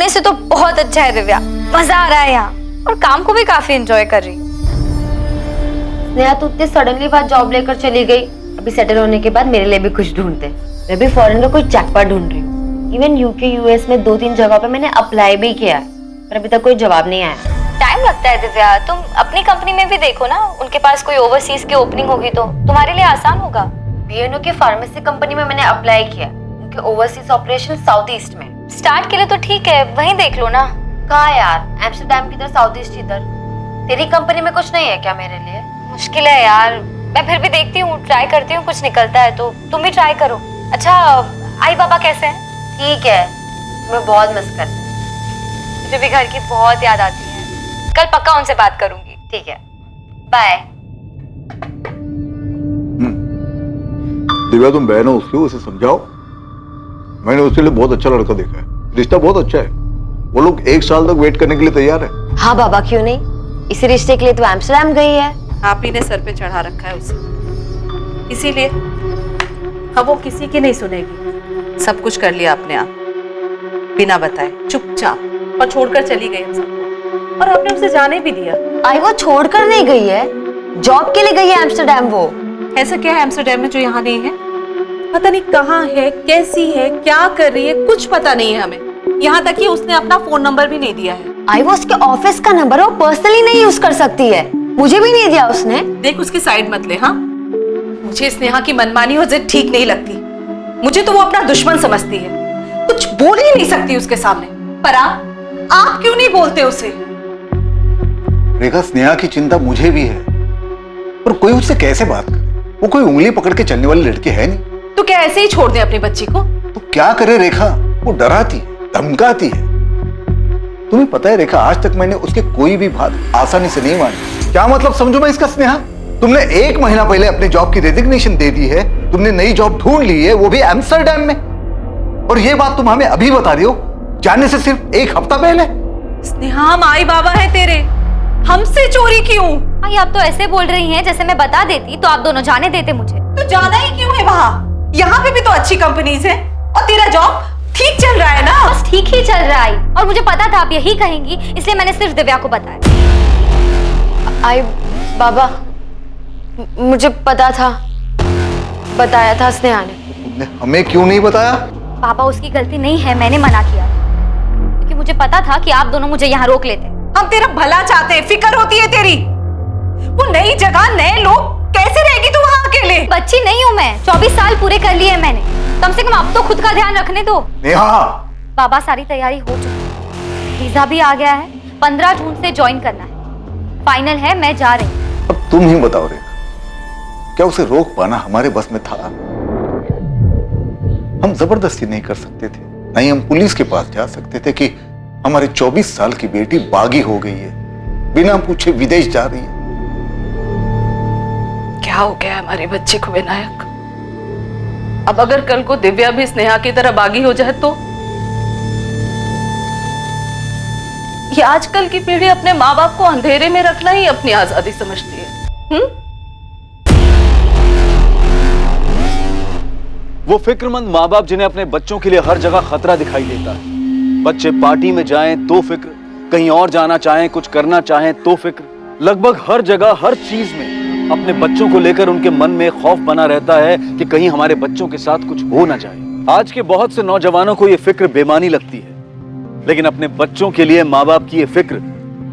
से तो बहुत अच्छा है दिव्या, मजा आ रहा है यहाँ और काम को भी काफी एंजॉय कर रही हूँ। स्नेहा तू इतनी सडनली बात जॉब लेकर चली गई। अभी सेटल होने के बाद मेरे लिए भी कुछ ढूंढते। मैं भी फॉरेन का कोई जैकपॉट ढूंढ रही हूँ। इवन यूके यूएस में 2-3 जगह पे मैंने अप्लाई भी किया पर अभी तक कोई जवाब नहीं आया। टाइम लगता है दिव्या, तुम अपनी कंपनी में भी देखो ना, उनके पास कोई ओवरसीज की ओपनिंग होगी तो तुम्हारे लिए आसान होगा। बीएनओ की फार्मेसी कंपनी में मैंने अप्लाई किया, उनके ओवरसीज ऑपरेशन साउथ ईस्ट में। स्टार्ट के लिए तो ठीक है, वहीं देख लो ना। कहाँ यार, एम्स्टरडैम किधर, साउथ ईस्ट इधर। तेरी कंपनी में कुछ नहीं है क्या मेरे लिए? मुश्किल है यार, मैं फिर भी देखती हूँ, ट्राई करती हूँ, कुछ निकलता है तो तुम भी ट्राई करो। अच्छा आई बाबा कैसे हैं? ठीक है, मैं बहुत मिस करती हूँ। मुझे भी घर की बहुत याद आती है। कल पक्का उनसे बात करूंगी। ठीक है, बाय। दिव्या तुम बहन हो उसकी, उसे समझाओ। मैंने उसके लिए बहुत अच्छा लड़का देखा है, रिश्ता बहुत अच्छा है। वो लोग 1 साल तक वेट करने के लिए तैयार है। हाँ बाबा, क्यों नहीं। इसी रिश्ते के लिए तो एम्स्टरडैम गई है। आप ही ने सर पे चढ़ा रखा है उसे, इसीलिए अब वो किसी की नहीं सुनेगी। सब कुछ कर लिया आपने, आप बिना बताए चुपचाप, और छोड़कर चली गई हम सबको, और आपने उसे जाने भी दिया। आई वो छोड़कर नहीं गई है, जॉब के लिए गई है एम्स्टरडैम। वो ऐसा क्या है एम्स्टरडैम में जो यहाँ नहीं है? पता नहीं कहाँ है, कैसी है, क्या कर रही है, कुछ पता नहीं है हमें। यहाँ तक कि उसने अपना फोन नंबर भी नहीं दिया है। आई वो उसके ऑफिस का नंबर वो पर्सनली नहीं यूज कर सकती है, मुझे भी नहीं दिया उसने। देख उसकी साइड मत ले। हाँ, मुझे स्नेहा की मनमानी और जिद ठीक नहीं लगती। मुझे तो वो अपना दुश्मन समझती है, कुछ बोल ही नहीं सकती उसके सामने। पर आप क्यों नहीं बोलते उसे? रेखा, स्नेहा की चिंता मुझे भी है, पर कोई उससे कैसे बात करे? वो कोई उंगली पकड़ के चलने वाली लड़की है नहीं। तो क्या ऐसे ही छोड़ दे अपनी बच्ची को? तो क्या करे रेखा, वो डराती है, धमकाती है। तुम्हें पता है रेखा, आज तक मैंने उसके कोई भी बात आसानी से नहीं मानी। क्या मतलब समझू मैं इसका स्नेहा? तुमने 1 महीना पहले अपने जॉब की रेजिग्नेशन दे दी है, तुमने नई जॉब ढूंढ ली है, वो भी एम्स्टरडैम में। और ये बात तुम हमें अभी बता रही हो, जाने से सिर्फ 1 हफ्ता पहले। स्नेहा, माई बाबा है तेरे, हमसे चोरी क्यों? आई आप तो ऐसे बोल रही हैं जैसे मैं बता देती तो आप दोनों जाने देते मुझे। तो जाना ही क्यों है वहाँ? यहाँ पे भी तो अच्छी कंपनीज है, और तेरा जॉब ठीक चल रहा है ना? बस ठीक ही चल रहा है, और मुझे पता था आप यही कहेंगी, इसलिए मैंने सिर्फ दिव्या को बताया। आई बाबा, मुझे पता था, बताया था स्नेहा ने। तुमने हमें क्यों नहीं बताया? पापा उसकी गलती नहीं है, मैंने मना किया क्योंकि मुझे पता था कि आप दोनों मुझे यहाँ रोक लेते। हम तेरा भला चाहते हैं, फिक्र होती है तेरी। वो नई जगह, नए लोग, कैसे रहेगी तू वहाँ अकेले? बच्ची नहीं हूँ मैं, 24 साल पूरे कर लिए हैं मैंने, कम से कम अब तो खुद का ध्यान रखने दो। नेहा, बाबा सारी तैयारी हो चुकी है, वीजा भी आ गया है, 15 जून से ज्वाइन करना है, फाइनल है, मैं जा रही हूँ। अब तुम ही बताओ रेखा, क्या उसे रोक पाना हमारे बस में था? हम जबरदस्ती नहीं कर सकते थे, नहीं हम पुलिस के पास जा सकते थे कि हमारी 24 साल की बेटी बागी हो गई है, बिना पूछे विदेश जा रही है। क्या हो गया हमारे बच्चे को विनायक? अब अगर कल को दिव्या भी स्नेहा की तरह बागी हो जाए तो? ये आजकल की पीढ़ी अपने माँ बाप को अंधेरे में रखना ही अपनी आजादी समझती है। वो फिक्रमंद माँ बाप जिन्हें अपने बच्चों के लिए हर जगह खतरा दिखाई देता है। बच्चे पार्टी में जाएं तो फिक्र, कहीं और जाना चाहें, कुछ करना चाहें तो फिक्र। लगभग हर जगह, हर चीज में अपने बच्चों को लेकर उनके मन में खौफ बना रहता है कि कहीं हमारे बच्चों के साथ कुछ हो ना जाए। आज के बहुत से नौजवानों को यह फिक्र बेमानी लगती है, लेकिन अपने बच्चों के लिए माँ बाप की यह फिक्र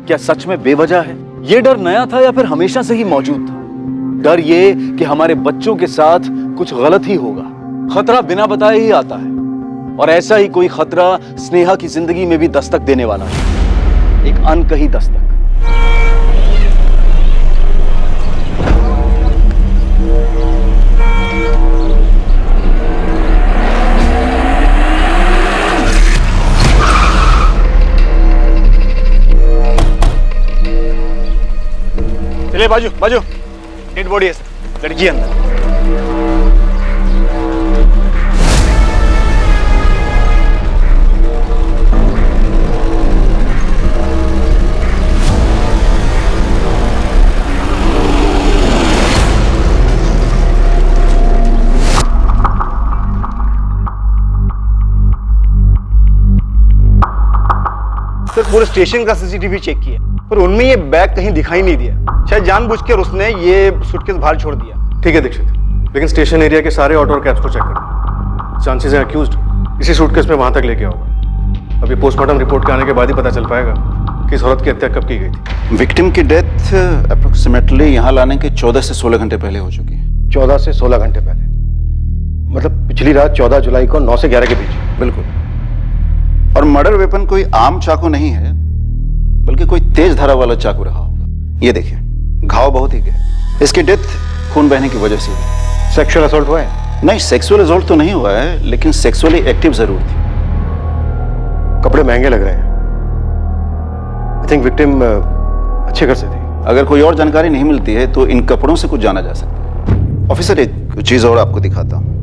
क्या सच में बेवजह है? ये डर नया था या फिर हमेशा से ही मौजूद था? डर ये कि हमारे बच्चों के साथ कुछ गलत ही होगा। खतरा बिना बताए ही आता है, और ऐसा ही कोई खतरा स्नेहा की जिंदगी में भी दस्तक देने वाला है, एक अनकही दस्तक। चलिए बाजू बाजू, डेड बॉडी है, लड़की अंदर। सर पूरे स्टेशन का सीसीटीवी चेक किया पर उनमें ये बैग कहीं दिखाई नहीं दिया। शायद जानबूझकर उसने ये सूटकेस बाहर छोड़ दिया। ठीक है दीक्षित, लेकिन स्टेशन एरिया के सारे ऑटो और कैब्स को चेक करो। चांसेस हैं अक्यूज्ड इसी सूटकेस में वहां तक लेके होगा। अभी पोस्टमार्टम रिपोर्ट के आने के बाद ही पता चल पाएगा कि इस औरत की हत्या कब की गई थी। विक्टिम की डेथ अप्रोक्सीमेटली यहाँ लाने के 14 से 16 घंटे पहले हो चुकी है। 14 से 16 घंटे पहले, मतलब पिछली रात 14 जुलाई को 9 से 11 के बीच। बिल्कुल। और मर्डर वेपन कोई आम चाकू नहीं है, बल्कि कोई तेज धारा वाला चाकू रहा होगा। ये देखिए, घाव बहुत ही गहरा। इसकी डेथ खून बहने की वजह से हुई। सेक्सुअल असॉल्ट हुआ है? नहीं, सेक्सुअल असॉल्ट तो नहीं हुआ है, लेकिन सेक्सुअली एक्टिव जरूर थी। कपड़े महंगे लग रहे हैं। आई थिंक विक्टिम अच्छे घर से थी। अगर कोई और जानकारी नहीं मिलती है तो इन कपड़ों से कुछ जाना जा सकता है। ऑफिसर, एक चीज और आपको दिखाता हूं।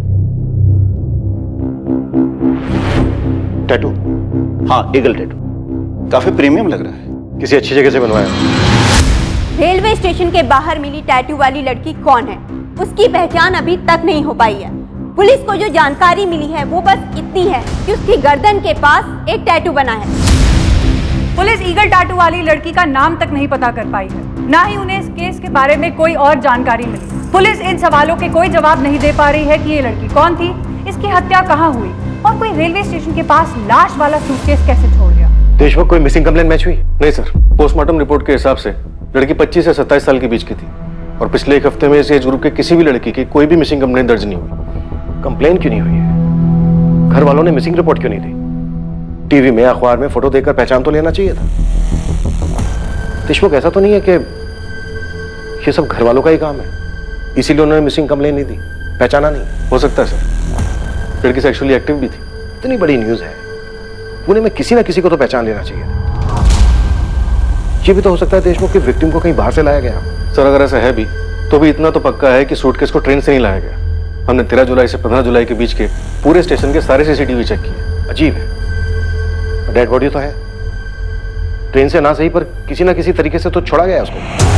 टैटू? हाँ, ईगल टैटू। काफी प्रीमियम लग रहा है। किसी अच्छी जगह से बनवाया? रेलवे स्टेशन के बाहर मिली टैटू वाली लड़की कौन है, उसकी पहचान अभी तक नहीं हो पाई है। पुलिस को जो जानकारी मिली है वो बस इतनी है कि उसकी गर्दन के पास एक टैटू बना है। पुलिस ईगल टैटू वाली लड़की का नाम तक नहीं पता कर पाई है, ना ही उन्हें इस केस के बारे में कोई और जानकारी मिली। पुलिस इन सवालों के कोई जवाब नहीं दे पा रही है कि ये लड़की कौन थी, इसकी हत्या कहाँ हुई और कोई रेलवे स्टेशन के पास लाश वाला सूटकेस कैसे छोड़ गया। देशमुख, कोई मिसिंग कंप्लेंट मैच हुई? नहीं सर, पोस्टमार्टम रिपोर्ट के हिसाब से लड़की 25 से 27 साल के बीच की थी और पिछले एक हफ्ते में इस एज ग्रुप के किसी भी लड़की की कोई भी मिसिंग कंप्लेंट दर्ज नहीं हुई। कंप्लेंट क्यों नहीं हुई है? घर वालों ने मिसिंग रिपोर्ट क्यों नहीं दी? टीवी में, अखबार में फोटो देखकर पहचान तो लेना चाहिए था। देशमुख, ऐसा तो नहीं है कि ये सब घर वालों का ही काम है, इसीलिए उन्होंने मिसिंग कंप्लेंट नहीं दी, पहचाना नहीं? हो सकता है सर, लड़की सेक्सुअली एक्टिव भी थी। इतनी बड़ी न्यूज है, पुणे में किसी ना किसी को तो पहचान लेना चाहिए था। ये भी तो हो सकता है देशमुख की विक्टिम को कहीं बाहर से लाया गया। सर, अगर ऐसा है भी तो भी इतना तो पक्का है कि सूटकेस को ट्रेन से नहीं लाया गया। हमने 13 जुलाई से 15 जुलाई के बीच के पूरे स्टेशन के सारे सीसीटीवी चेक किए। अजीब है, डेड बॉडी तो है, ट्रेन से ना सही पर किसी ना किसी तरीके से तो छोड़ा गया उसको।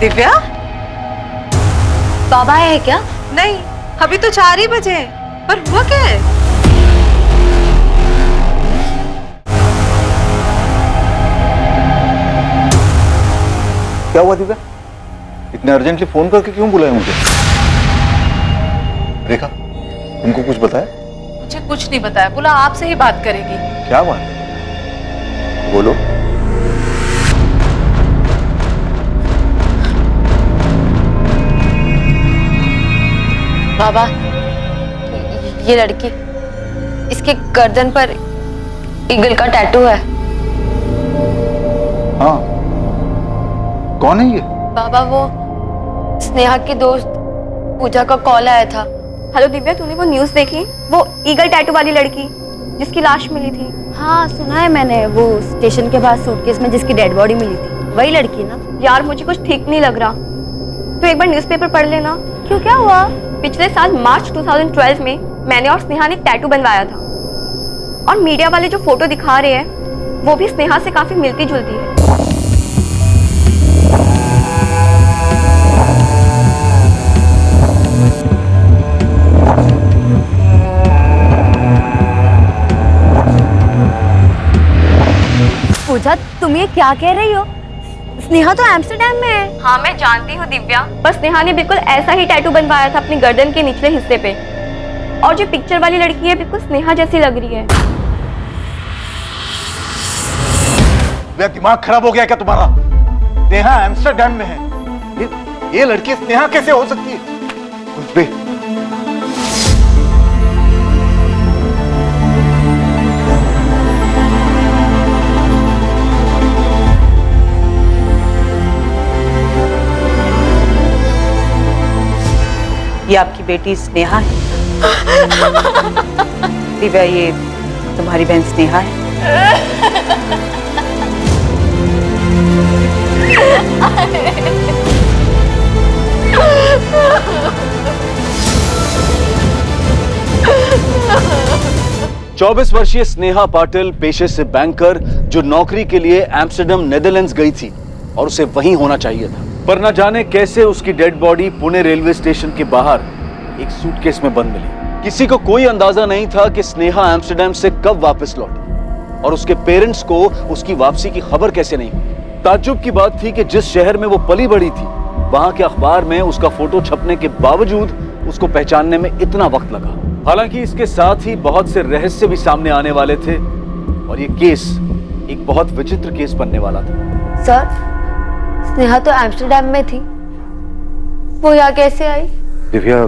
दिव्या, बाबा है क्या? नहीं, अभी तो 4 ही बजे हैं। पर हुआ क्या है? क्या हुआ दिव्या? इतने अर्जेंटली फोन करके क्यों बुलाया मुझे? रेखा, तुमको कुछ बताया? मुझे कुछ नहीं बताया, बोला आपसे ही बात करेगी। क्या बात है? बोलो। बाबा, ये लड़की, इसके गर्दन पर ईगल का टैटू है। हाँ, कौन है ये? बाबा, वो स्नेहा की दोस्त पूजा का कॉल आया था। हेलो दिव्या, तूने वो न्यूज़ देखी? वो ईगल टैटू वाली लड़की जिसकी लाश मिली थी। हाँ, सुना है मैंने, वो स्टेशन के पास सूटकेस में जिसकी डेड बॉडी मिली थी, वही लड़की ना? यार, मुझे कुछ ठीक नहीं लग रहा। तू एक बार न्यूज़पेपर पढ़ लेना। क्यों, क्या हुआ? पिछले साल मार्च 2012 में मैंने और स्नेहा ने टैटू बनवाया था और मीडिया वाले जो फोटो दिखा रहे हैं वो भी स्नेहा से काफी मिलती जुलती है। पूजा, तुम ये क्या कह रही हो? स्नेहा तो एम्स्टर्डम में है। हाँ, मैं जानती हूँ दिव्या, पर स्नेहा ने बिल्कुल ऐसा ही टैटू बनवाया था अपनी गर्दन के निचले हिस्से पे। और जो पिक्चर वाली लड़की है बिल्कुल स्नेहा जैसी लग रही है। मेरा दिमाग खराब हो गया क्या तुम्हारा? नेहा एम्स्टर्डम में है, ये लड़की स्नेहा कैसे हो सकती है? कुछ भी। ये आपकी बेटी स्नेहा है। दिव्या, ये तुम्हारी बहन स्नेहा है। 24 वर्षीय स्नेहा पाटिल पेशे से बैंकर, जो नौकरी के लिए एम्स्टर्डम नेदरलैंड्स गई थी और उसे वहीं होना चाहिए था। पर न जाने कैसे उसकी dead body Pune railway station के बाहर एक सूटकेस में बंद मिली। किसी को कोई अंदाजा नहीं था कि स्नेहा एम्स्टर्डम से कब वापस लौटी और उसके पेरेंट्स को उसकी वापसी की खबर कैसे नहीं हुई। ताज्जुब की बात थी कि जिस शहर में वो पली बड़ी थी वहां के अखबार में उसका फोटो छपने के बावजूद उसको पहचानने में इतना वक्त लगा। हालांकि इसके साथ ही बहुत से रहस्य भी सामने आने वाले थे और ये केस एक बहुत विचित्र केस बनने वाला था। सर, स्नेहा तो एम्स्टर्डम में थी, वो यहाँ कैसे आई? दिव्या,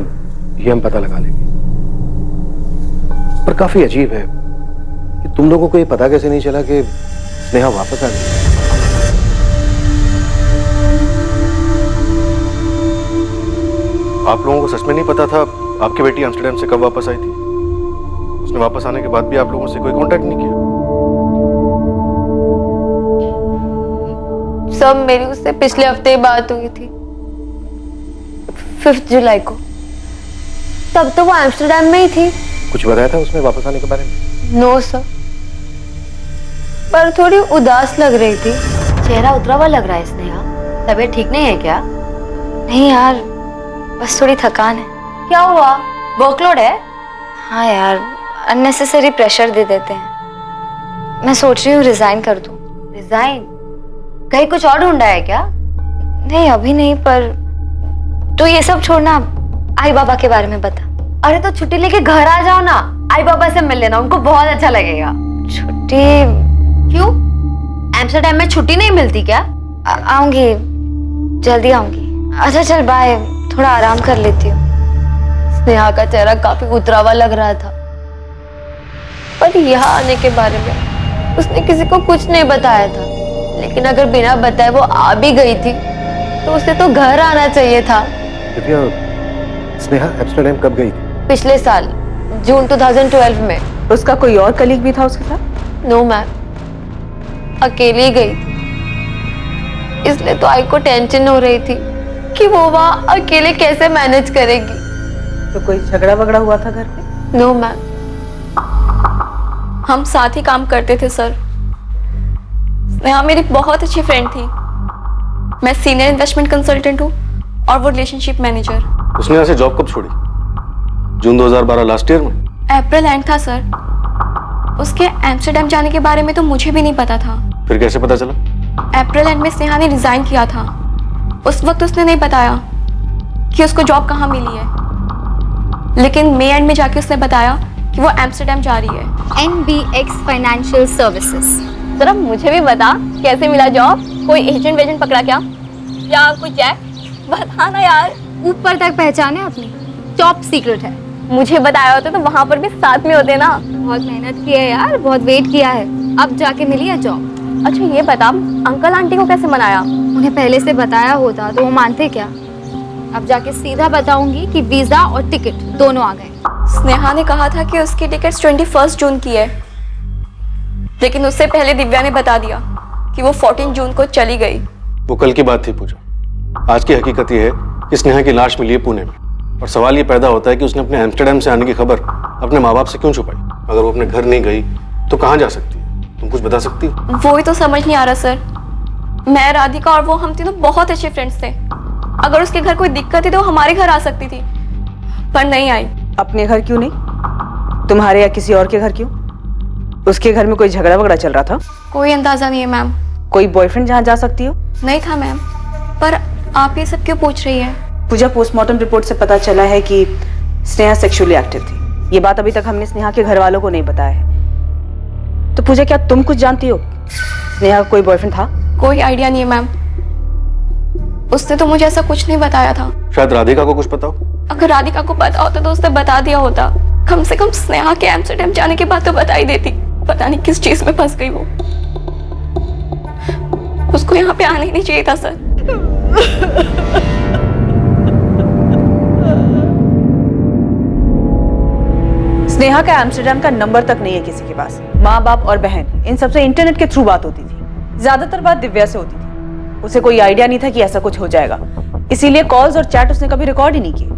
ये हम पता लगा लेंगे, पर काफी अजीब है कि तुम लोगों को ये पता कैसे नहीं चला कि स्नेहा वापस आ गई। आप लोगों को सच में नहीं पता था आपकी बेटी एम्स्टर्डम से कब वापस आई थी? उसने वापस आने के बाद भी आप लोगों से कोई कांटेक्ट नहीं किया? सब मेरी उससे पिछले हफ्ते ही बात हुई थी, 5 जुलाई को। तब तो वो एम्स्टर्डम में ही थी। कुछ बताया था उसने वापस आने के बारे में? नो सर, पर थोड़ी उदास लग रही थी। चेहरा उतरा हुआ लग रहा है स्नेहा, तबीयत ठीक नहीं है क्या? नहीं यार, बस थोड़ी थकान है। क्या हुआ, वर्कलोड है? हाँ यार, अननेसेसरी प्रेशर दे देते हैं। मैं सोच रही हूँ रिजाइन कर दूँ। रिजाइन? कहीं कुछ और ढूंढा है क्या? नहीं अभी नहीं, पर तो ये सब छोड़ना, आई बाबा के बारे में बता। अरे तो छुट्टी लेके घर आ जाओ ना, आई बाबा से मिल लेना, उनको बहुत अच्छा लगेगा। छुट्टी? क्यों, एम्स्टर्डम में छुट्टी नहीं मिलती क्या? आऊंगी, जल्दी आऊंगी। अच्छा चल बाय, थोड़ा आराम कर लेती हूँ। स्नेहा का चेहरा काफी उतरा हुआ लग रहा था, पर यहाँ आने के बारे में उसने किसी को कुछ नहीं बताया था। लेकिन अगर बिना बताए वो आ भी गई थी तो उसे तो घर आना चाहिए था। दिव्या, स्नेहा एम्स्टर्डम कब गई थी? पिछले साल जून 2012 में। उसका कोई और कलीग भी था उसके साथ? नो मैम, अकेली गई थी। इसलिए तो आई को टेंशन हो रही थी कि वो वहाँ अकेले कैसे मैनेज करेगी। तो कोई झगड़ा वगड़ा हुआ था घर पे? नो मैम, हम साथ ही काम करते थे सर। स्नेहा मेरी बहुत अच्छी फ्रेंड थी। मैं सीनियर इन्वेस्टमेंट कंसल्टेंट हूँ और वो रिलेशनशिप मैनेजर। उसने यहाँ से जॉब कब छोड़ी? जून 2012 लास्ट ईयर में? अप्रैल एंड था सर। उसके एम्स्टर्डम जाने के बारे में तो मुझे भी नहीं पता था। फिर कैसे पता चला? अप्रैल एंड में स्नेहा ने रिजाइन किया था। उस वक्त उसने नहीं बताया कि उसको जॉब कहाँ मिली है, लेकिन मई एंड में जाके उसने बताया कि वो एम्स्टर्डम जा रही है। NBX financial services. जरा मुझे भी बता, कैसे मिला जॉब? कोई एजेंट वेजेंट पकड़ा क्या, या कोई चेक? बता ना यार। ऊपर तक पहचाने अपनी, टॉप सीक्रेट है। मुझे बताया होता तो वहाँ पर भी साथ में होते ना। बहुत मेहनत की है यार, बहुत वेट किया है, अब जाके मिली है जॉब। अच्छा ये बता, अंकल आंटी को कैसे मनाया? उन्हें पहले से बताया होता तो वो मानते क्या? अब जाके सीधा बताऊंगी कि वीजा और टिकट दोनों आ गए। स्नेहा ने कहा था कि उसकी टिकट 21 जून की है, लेकिन उससे पहले दिव्या ने बता दिया कि वो 14 जून को चली गई। वो कल की बात थी पूजा। आज की हकीकत ये है कि स्नेहा की लाश मिली है पुणे में, और सवाल ये पैदा होता है कि उसने अपने एम्स्टर्डम से आने की खबर अपने माँ बाप से क्यों छुपाई? अगर वो अपने घर नहीं गई तो कहाँ जा सकती है? तुम कुछ बता सकती हो? वो ही तो समझ नहीं आ रहा सर। मैं, राधिका और वो, हम तीनों बहुत अच्छे फ्रेंड्स थे। अगर उसके घर कोई दिक्कत थी तो हमारे घर आ सकती थी, पर नहीं आई। अपने घर क्यों नहीं, तुम्हारे या किसी और के घर क्यों? उसके घर में कोई झगड़ा वगड़ा चल रहा था? कोई अंदाजा नहीं है मैम। कोई बॉयफ्रेंड जहाँ जा सकती हो? नहीं था मैम। पर आप ये सब क्यों पूछ रही है? पूजा, पोस्टमार्टम रिपोर्ट से पता चला है कि स्नेहा सेक्सुअली एक्टिव थी। ये बात अभी तक हमने स्नेहा के घर वालों को नहीं बताया है। तो पूजा, क्या तुम कुछ जानती हो? स्नेहा का कोई बॉयफ्रेंड था? कोई आइडिया नहीं है मैम। उसने तो मुझे ऐसा कुछ नहीं बताया था। शायद राधिका को कुछ पता हो। अगर राधिका को पता होता तो उसने बता दिया होता। कम से कम स्नेहा के एम्स्टर्डम जाने के बाद तो बता ही देती। पता नहीं किस चीज में फंस गई वो। उसको यहाँ पे आने ही नहीं चाहिए था सर। स्नेहा का एम्स्टर्डम का नंबर तक नहीं है किसी के पास। माँ बाप और बहन, इन सबसे इंटरनेट के थ्रू बात होती थी। ज्यादातर बात दिव्या से होती थी। उसे कोई आइडिया नहीं था कि ऐसा कुछ हो जाएगा, इसीलिए कॉल्स और चैट उसने कभी रिकॉर्ड ही नहीं किए।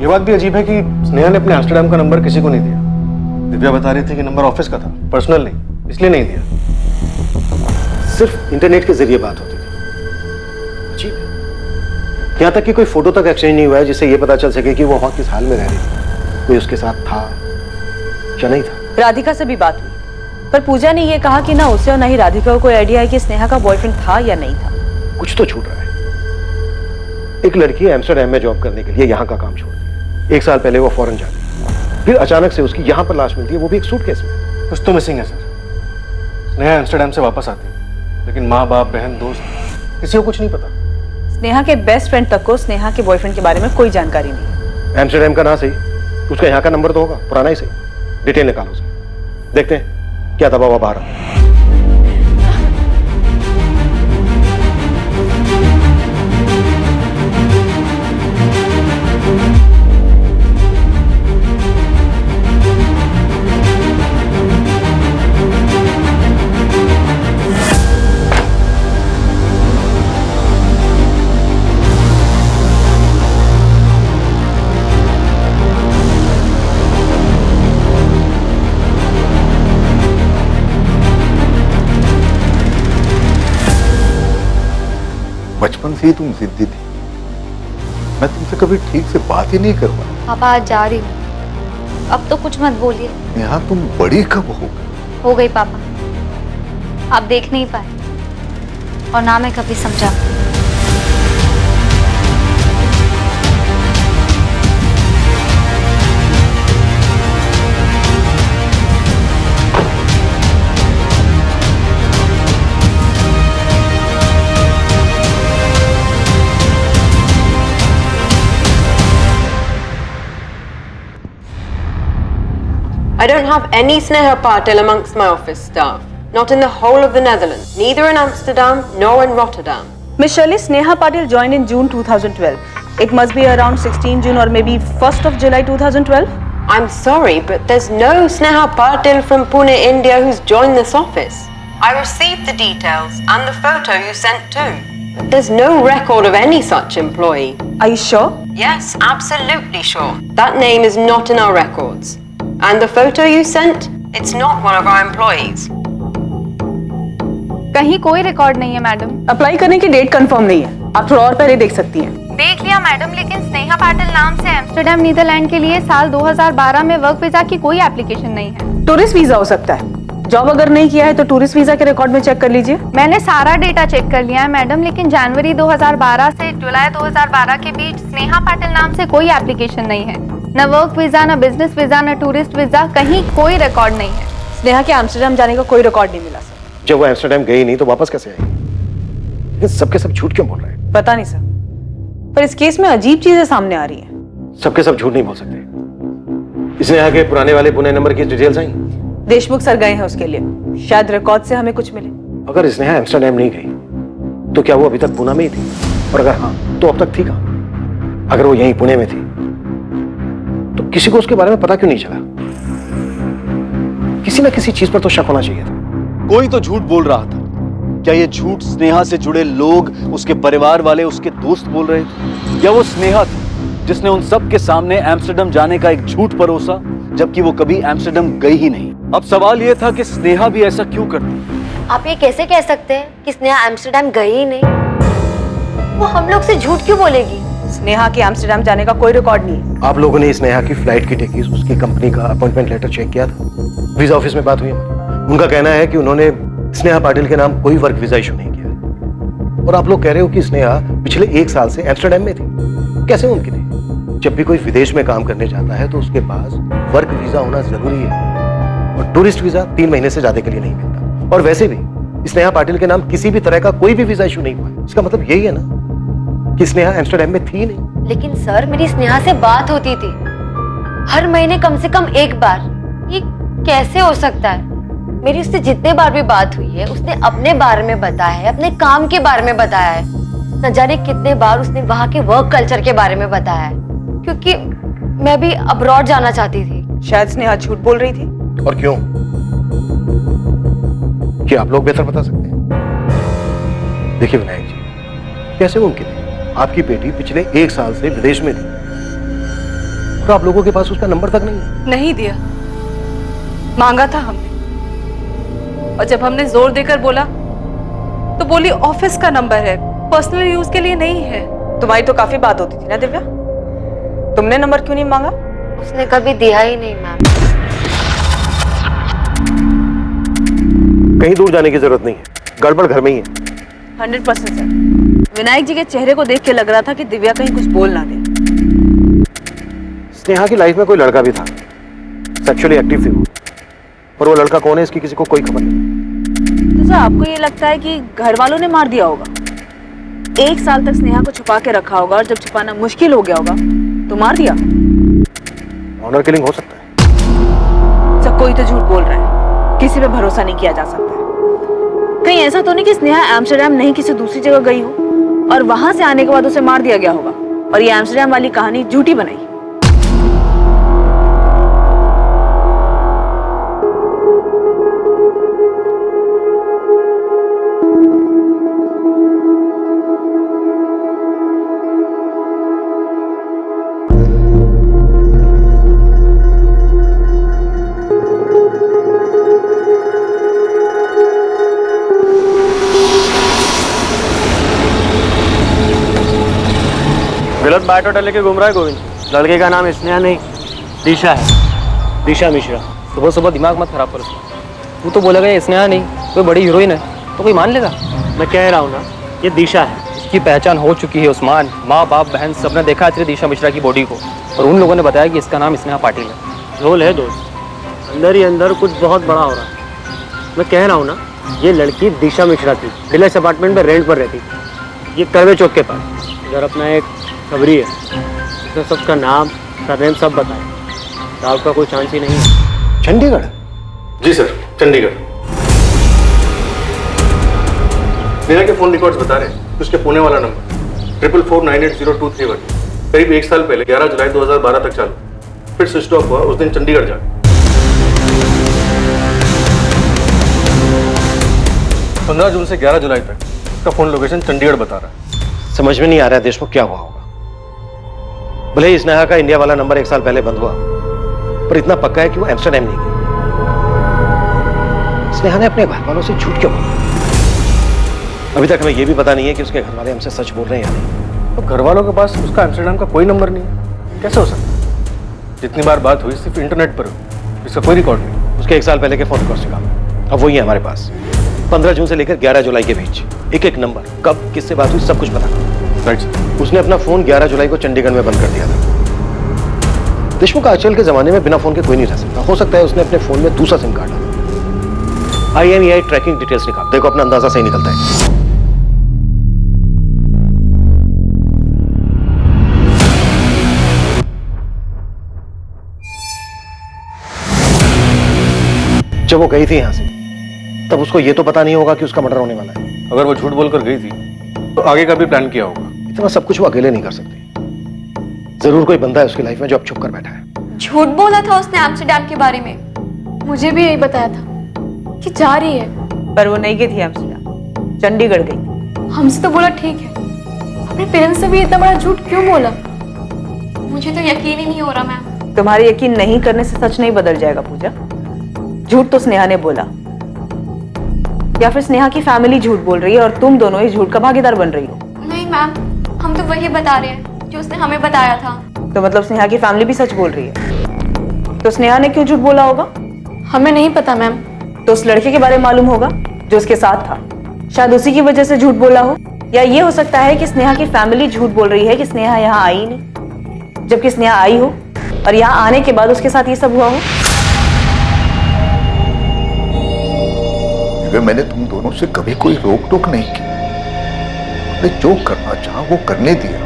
ये बात भी अजीब है कि स्नेहा ने अपने एम्स्टर्डम का नंबर किसी को नहीं दिया। दिव्या बता रही थी कि नंबर ऑफिस का था, पर्सनल नहीं, इसलिए नहीं दिया। सिर्फ इंटरनेट के जरिए बात होती थी। अजीब है। यहाँ तक कि कोई फोटो तक एक्सचेंज नहीं हुआ है जिससे ये पता चल सके कि वो वहां किस हाल में रह रही थी, कोई उसके साथ था या नहीं था। राधिका से भी बात हुई, पर पूजा ने ये कहा कि ना उसे और ना ही राधिका को कोई आइडिया है कि स्नेहा का बॉयफ्रेंड था या नहीं था। कुछ तो छूट रहा है। एक लड़की एम्स्टर्डम में जॉब करने के लिए यहाँ का काम छोड़ दी, 1 साल पहले वो फॉरेन जाती है, फिर अचानक से उसकी यहाँ पर लाश मिलती है, वो भी एक सूटकेस में। कुछ तो मिसिंग है सर। स्नेहा एम्स्टर्डम से वापस आती है, लेकिन माँ बाप बहन दोस्त किसी को कुछ नहीं पता। स्नेहा के बेस्ट फ्रेंड तक को स्नेहा के बॉयफ्रेंड के बारे में कोई जानकारी नहीं। एम्स्टर्डम का ना सही, उसका यहाँ का नंबर तो होगा, पुराना ही सही। डिटेल निकालो उसे, देखते हैं क्या दबाव बाहर आता है। बचपन से ही तुम जिद्दी थी, मैं तुमसे कभी ठीक से बात ही नहीं कर पाया। पापा आज जा रही हूँ, अब तो कुछ मत बोलिए। नेहा तुम बड़ी कब हो गई? हो गई पापा, आप देख नहीं पाए और ना मैं कभी समझा। I don't have any Sneha Patil amongst my office staff. Not in the whole of the Netherlands. Neither in Amsterdam nor in Rotterdam. Miss Shirley, Sneha Patil joined in June 2012. It must be around 16 June or maybe 1st of July 2012. I'm sorry, but there's no Sneha Patil from Pune, India who's joined this office. I received the details and the photo you sent too. But there's no record of any such employee. Are you sure? Yes, absolutely sure. That name is not in our records. And the photo you sent, it's not one of our employees. कहीं कोई record नहीं है madam. Apply करने की date confirm नहीं है, आप थोड़ा और पहले देख सकती हैं। देख लिया मैडम, लेकिन स्नेहा पाटिल नाम से एम्स्टर्डम नीदरलैंड के लिए साल 2012 में वर्क वीजा की कोई एप्लीकेशन नहीं है। टूरिस्ट वीजा हो सकता है। जॉब अगर नहीं किया है तो टूरिस्ट वीजा के रिकॉर्ड में चेक कर लीजिए। मैंने सारा डेटा चेक कर लिया है मैडम, लेकिन जनवरी 2012 से जुलाई 2012 के बीच स्नेहा पाटिल नाम से कोई एप्लीकेशन नहीं है। न वर्क वीजा, न बिजनेस वीजा, न टूरिस्ट वीजा, कहीं कोई रिकॉर्ड नहीं है। स्नेहा के एम्स्टर्डम जाने का कोई रिकॉर्ड नहीं मिला सर। जब वो एम्स्टर्डम गई नहीं तो वापस कैसे आई? लेकिन सबके सब झूठ क्यों बोल रहे हैं? पता नहीं सर, पर इस केस में अजीब चीजें सामने आ रही हैं। सबके सब झूठ नहीं बोल सकते। स्नेहा के पुराने वाले पुणे नंबर की डिटेल्स आई? देशमुख सर गए हैं उसके लिए, शायद रिकॉर्ड से हमें कुछ मिले। अगर स्नेहा एम्स्टर्डम नहीं गई तो क्या वो अभी तक पुणे में ही थी? और अगर हाँ तो अब तक थी कहाँ? अगर वो यहीं पुणे में थी तो किसी को उसके बारे में पता क्यों नहीं चला? किसी ना किसी चीज पर तो शक होना चाहिए था। कोई तो झूठ बोल रहा था। क्या ये झूठ स्नेहा से जुड़े लोग, उसके परिवार वाले, उसके दोस्त बोल रहे थे, या वो स्नेहा थी जिसने उन सब के सामने एम्स्टर्डम जाने का एक झूठ परोसा, जबकि वो कभी एम्स्टर्डम गई ही नहीं? अब सवाल ये था कि स्नेहा भी ऐसा क्यों करती? आप ये कैसे कह सकते हैं कि स्नेहा एम्स्टर्डम गई ही नहीं? वो हम लोग से झूठ क्यों बोलेगी? स्नेहा के एम्स्टर्डम जाने का कोई रिकॉर्ड नहीं है। आप लोगों ने स्नेहा की फ्लाइट की टिकट, उसकी कंपनी का अपॉइंटमेंट लेटर चेक किया था? वीजा ऑफिस में बात हुई हमारी। उनका कहना है कि उन्होंने स्नेहा पाटिल के नाम कोई वर्क वीजा इशू नहीं किया है। और आप लोग कह रहे हो कि स्नेहा पिछले 1 साल से एम्स्टर्डम में थी। कैसे मुमकिन है? जब भी कोई विदेश में काम करने जाता है तो उसके पास वर्क वीजा होना जरूरी है, और टूरिस्ट वीजा 3 महीने से ज्यादा के लिए नहीं मिलता। और वैसे भी स्नेहा पाटिल के नाम किसी भी तरह का कोई भी वीजा इशू नहीं हुआ। इसका मतलब यही है ना कि स्नेहा एम्स्टर्डम में थी नहीं। लेकिन सर, मेरी स्नेहा से बात होती थी हर महीने कम से कम 1 बार। ये कैसे हो सकता है? मेरी उससे जितने बार भी बात हुई है उसने अपने बारे में बताया है, अपने काम के बारे में बताया है। न जाने कितने बार उसने वहां के वर्क कल्चर के बारे में बताया है, क्योंकि मैं भी अब्रॉड जाना चाहती थी। शायद स्नेहा झूठ बोल रही थी। और क्यों? क्या आप लोग बेहतर बता सकते हैं? देखिए विनायक जी, कैसे मुमकिन है आपकी बेटी पिछले 1 साल से विदेश में थी और आप लोगों के पास उसका नंबर तक नहीं है? नहीं दिया, मांगा था हमने, और जब हमने जोर देकर बोला तो बोली ऑफिस का नंबर है, पर्सनल यूज के लिए नहीं है। तुम्हारी तो काफी बात होती थी ना दिव्या, तुमने नंबर क्यों नहीं मांगा? उसने कभी दिया ही नहीं मैम। कहीं दूर जाने की जरूरत नहीं है, गड़बड़ घर में ही है। 100% सर। विनायक जी के चेहरे को देख के लग रहा था कि दिव्या कहीं कुछ बोल ना दे। स्नेहा की लाइफ में कोई लड़का भी था, सेक्सुअली एक्टिव थी वो, और वो लड़का कौन है इसकी किसी को कोई खबर नहीं। तो सर आपको ये लगता है कि घर वालों ने मार दिया होगा? 1 साल तक स्नेहा को छुपा के रखा होगा और जब छुपाना मुश्किल हो गया होगा तो मार दिया। ऑनर किलिंग हो सकता है। सब कोई तो झूठ बोल रहा है, किसी पे भरोसा नहीं किया जा सकता। कहीं ऐसा तो नहीं कि स्नेहा एम्स्टर्डम नहीं किसी दूसरी जगह गई हो और वहां से आने के बाद उसे मार दिया गया होगा और ये एम्स्टर्डम वाली कहानी झूठी बनाई। गलत बायोडाटा लेके घूम रहा है गोविंद। लड़के का नाम स्नेहा नहीं दिशा है, दिशा मिश्रा। सुबह सुबह दिमाग मत खराब करो। तू तो बोलेगा ये स्नेहा नहीं कोई बड़ी हीरोइन है तो कोई मान लेगा। मैं कह रहा हूँ ना, ये दिशा है। इसकी पहचान हो चुकी है उस्मान। माँ बाप बहन सबने देखा है तेरी दिशा मिश्रा की बॉडी को और उन लोगों ने बताया कि इसका नाम स्नेहा पाटिल है। झोल है दोस्त, अंदर ही अंदर कुछ बहुत बड़ा हो रहा है। मैं कह रहा हूँ ना, ये लड़की दिशा मिश्रा थी, डिलक्स अपार्टमेंट में रेंट पर रहती थी, ये करवे चौक के पास। इधर अपना एक खबरी है, उसने सबका नाम सरनेम सब बताया। डाउट का कोई चांस ही नहीं है। चंडीगढ़? जी सर, चंडीगढ़। नेहा के फोन रिकॉर्ड्स बता रहे हैं कि उसके पुणे वाला नंबर 44498023 करीब 1 साल पहले 11 जुलाई 2012 तक चालू, फिर स्विच ऑफ हुआ उस दिन चंडीगढ़ जा। 15 जून से 11 जुलाई तक उसका फोन लोकेशन चंडीगढ़ बता रहा है। समझ में नहीं आ रहा है देशमुख क्या हुआ होगा। भले ही स्नेहा का इंडिया वाला नंबर 1 साल पहले बंद हुआ, पर इतना पक्का है कि वो एम्स्टर्डम नहीं गई। स्नेहा ने अपने घर वालों से झूठ क्यों बोला? अभी तक हमें यह भी पता नहीं है कि उसके घर वाले हमसे सच बोल रहे हैं या नहीं। तो घर वालों के पास उसका एम्स्टर्डम का कोई नंबर नहीं है, कैसे हो सकता? जितनी बार बात हुई सिर्फ इंटरनेट पर हुई, इसका कोई रिकॉर्ड नहीं। उसके 1 साल पहले के फोन रिकॉर्ड्स निकालो, अब वही है हमारे पास। 15 जून से लेकर 11 जुलाई के बीच एक नंबर, कब किससे बात हुई, सब कुछ पता। राइट। उसने अपना फोन 11 जुलाई को चंडीगढ़ में बंद कर दिया था। देशमुख आजकल के जमाने में बिना फोन के कोई नहीं रह सकता। हो सकता है उसने अपने फोन में दूसरा सिम कार्ड डाला। IMEI ट्रैकिंग डिटेल्स निकाल, देखो अपना अंदाजा सही निकलता है। जब वो गई थी यहां से, तब उसको ये तो पता नहीं होगा कि उसका मर्डर होने वाला है। अगर वो झूठ बोलकर गई थी तो आगे का भी प्लान किया होगा। इतना सब कुछ वो अकेले नहीं कर सकती। जरूर कोई बंदा है उसकी लाइफ में जो अब छुप कर बैठा है। झूठ बोला था उसने एम्स्टर्डम के बारे में। मुझे भी यही बताया था कि जा रही है। पर वो नहीं गई थी एम्स्टर्डम, चंडीगढ़ गई। हमसे तो बोला ठीक है, अपने पेरेंट्स से भी इतना बड़ा झूठ क्यों बोला? मुझे तो यकीन ही नहीं हो रहा मैम। तुम्हारे यकीन नहीं करने से सच नहीं बदल जाएगा पूजा। झूठ तो स्नेहा ने बोला, या फिर स्नेहा की फैमिली झूठ बोल रही है और तुम दोनों इस झूठ का भागीदार बन रही हो। नहीं मैम, हम तो वही बता रहे हैं जो उसने हमें बताया था। तो मतलब स्नेहा की फैमिली भी सच बोल रही है। तो स्नेहा ने क्यों झूठ बोला होगा? हमें नहीं पता मैम। तो उस लड़के के बारे में मालूम होगा जो उसके साथ था, शायद उसी की वजह से झूठ बोला हो। या ये हो सकता है कि स्नेहा की फैमिली झूठ बोल रही है कि स्नेहा यहाँ आई नहीं, जबकि स्नेहा आई हो और यहाँ आने के बाद उसके साथ ये सब हुआ हो। मैंने तुम दोनों से कभी कोई रोक टोक नहीं की। मैं जो करना चाहा वो करने दिया।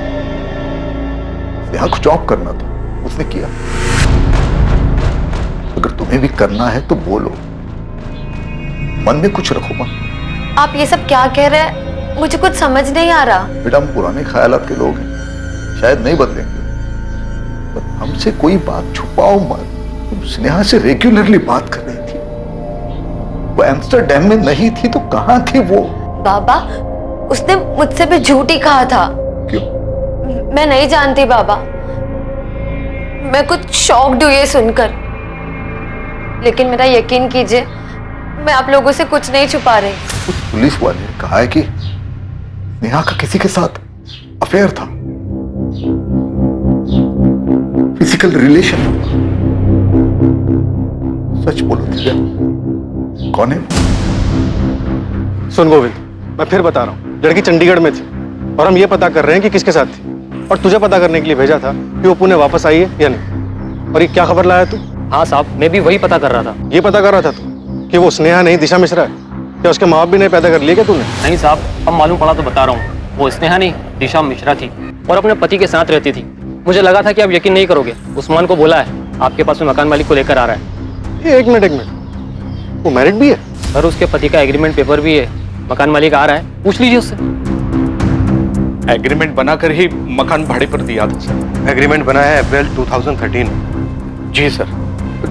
यहाँ कुछ जॉब करना था, उसने किया। अगर तुम्हें भी करना है तो बोलो, मन में कुछ रखो मत। आप ये सब क्या कह रहे हैं? मुझे कुछ समझ नहीं आ रहा। बेटा हम पुराने ख्यालात के लोग हैं, शायद नहीं बदलेंगे, पर हमसे कोई बात छुपाओ मत। तुम स्नेहा से रेगुलरली बात कर रही थी, वो एम्स्टर्डम में नहीं थी तो कहां थी वो? बाबा, उसने मुझसे भी झूठ ही कहा था। क्यों? मैं नहीं जानती बाबा, मैं कुछ शॉक्ड हुई ये सुनकर। लेकिन मेरा यकीन कीजिए, मैं आप लोगों से कुछ नहीं छुपा रही। उस पुलिस वाले ने कहा है कि नेहा का किसी के साथ अफेयर था। Physical relation. सच बोलो दिव्या, कौन है? सुन गोविंद, मैं फिर बता रहा हूँ, लड़की चंडीगढ़ में थी और हम ये पता कर रहे हैं कि किसके साथ थी, और तुझे पता करने के लिए भेजा था कि वो पुणे वापस आई है या नहीं। और ये क्या खबर लाया तू? हाँ साहब, मैं भी वही पता कर रहा था। ये पता कर रहा था तू कि वो स्नेहा नहीं दिशा मिश्रा है? क्या उसके माँ बाप भी नहीं पैदा कर लिए क्या तूने? नहीं साहब, अब मालूम पड़ा तो बता रहा हूँ, वो स्नेहा नहीं दिशा मिश्रा थी और अपने पति के साथ रहती थी। मुझे लगा था कि आप यकीन नहीं करोगे, उस्मान को बोला है आपके पास में मकान मालिक को लेकर आ रहा है। एक मिनट, वो मैरिड भी है? सर उसके पति का एग्रीमेंट पेपर भी है, मकान मालिक आ रहा है, पूछ लीजिए उससे। एग्रीमेंट बनाकर ही मकान भाड़े पर दिया था सर। एग्रीमेंट बना है अप्रैल 2013। जी सर।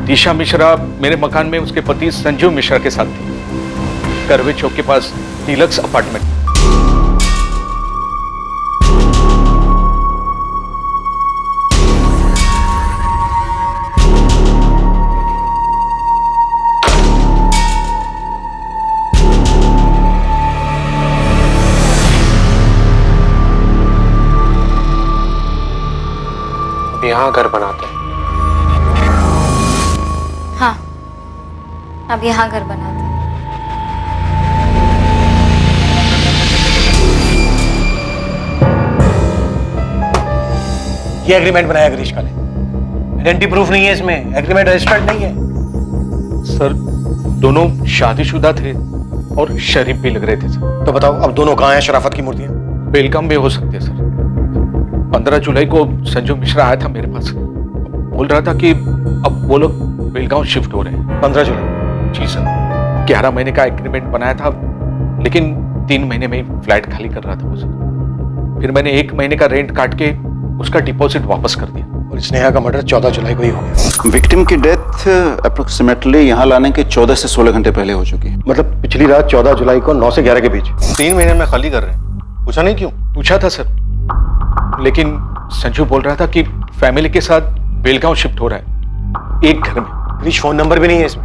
दिशा मिश्रा मेरे मकान में उसके पति संजीव मिश्रा के साथ थी, करवे चौक के पास डीलक्स अपार्टमेंट। यहाँ घर बनाते हैं। हाँ, अब यहाँ घर बनाते हैं। ये एग्रीमेंट बनाया ग्रीष्मा ने। आइडेंटिटी प्रूफ नहीं है इसमें, एग्रीमेंट रजिस्टर्ड नहीं है। सर दोनों शादीशुदा थे और शरीफ भी लग रहे थे सर। तो बताओ अब दोनों कहाँ हैं शराफत की मूर्तियां? बेलगाम में हो सकते हैं सर। 15 जुलाई को संजू मिश्रा आया था मेरे पास, बोल रहा था कि अब वो लोग बेलगांव शिफ्ट हो रहे हैं। 15 जुलाई? जी सर। 11 महीने का एग्रीमेंट बनाया था, लेकिन 3 महीने में ही फ्लैट खाली कर रहा था वो सर। फिर मैंने 1 महीने का रेंट काट के उसका डिपॉजिट वापस कर दिया। और स्नेहा का मर्डर 14 जुलाई को ही हो गया। विक्टिम की डेथ अप्रोक्सीमेटली यहाँ लाने के 14 से 16 घंटे पहले हो चुकी है। मतलब पिछली रात 14 जुलाई को 9 से 11 के बीच। 3 महीने में खाली कर रहे हैं। पूछा नहीं क्यों? पूछा था सर, लेकिन संजू बोल रहा था कि फैमिली के साथ बेलगांव शिफ्ट हो रहा है, एक घर में। क्रिश फोन नंबर भी नहीं है इसमें?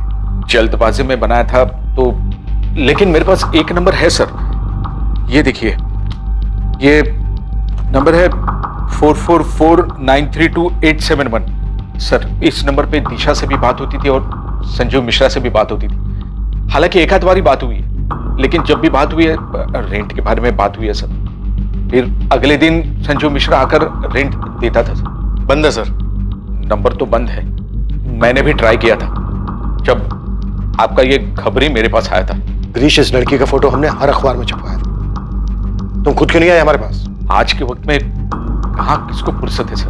जल्दबाजी में बनाया था तो, लेकिन मेरे पास एक नंबर है सर, ये देखिए, ये नंबर है 4449328871। सर इस नंबर पे दिशा से भी बात होती थी और संजू मिश्रा से भी बात होती थी। हालांकि एक आध बारी बात हुई है, लेकिन जब भी बात हुई है रेंट के बारे में बात हुई है सर। फिर अगले दिन संजू मिश्रा आकर रेंट देता था सर। बंद है सर? नंबर तो बंद है, मैंने भी ट्राई किया था जब आपका ये खबरी मेरे पास आया था। ग्रीश, इस लड़की का फोटो हमने हर अखबार में छपवाया था, तुम खुद क्यों नहीं आए हमारे पास? आज के वक्त में कहाँ किसको फुर्सत है सर,